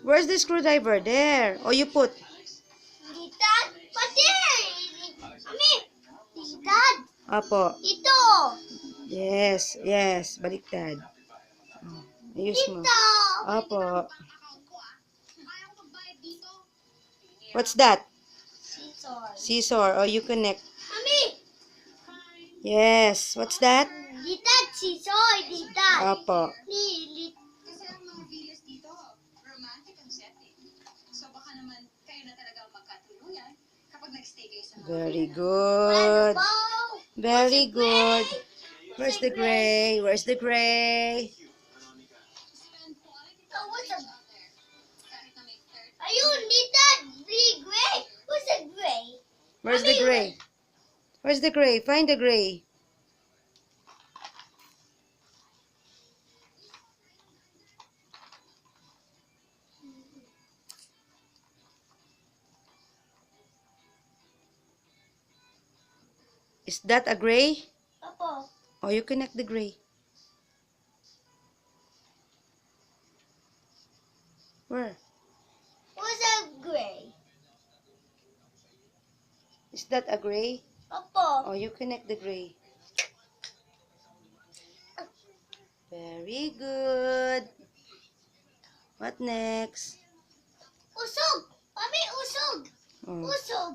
Where's the screwdriver? There. Oh, you put. Ditad. Pati. Mami. Ditad. Apo. Ito. Yes. Yes. Baliktad. Ayos mo. Ito. Apo. What's that? Scissor. Scissor. Oh, you connect. Mami. Yes. What's that? Ditad. Scissor. Ditad. Apo. Kasi ang mga villas dito, romantic ang setting. So baka naman kayo na talaga ang magkatuluyan kapag nag-stay kayo sa mga Very villa. good. Wow. Very good. Where's the gray? Where's the gray? Spend quality Oh, what's time a... out there. Kahit na may third Ayun, ditad. Big gray. What's a gray? Where's the gray? Where's the gray? Find the gray. Is that a gray? Apo. Oh, you connect the gray. Where? What's a gray? Is that a gray? Apo. Oh, you connect the gray. Very good. What next? Usog. Mami, usog. Oh. Usog.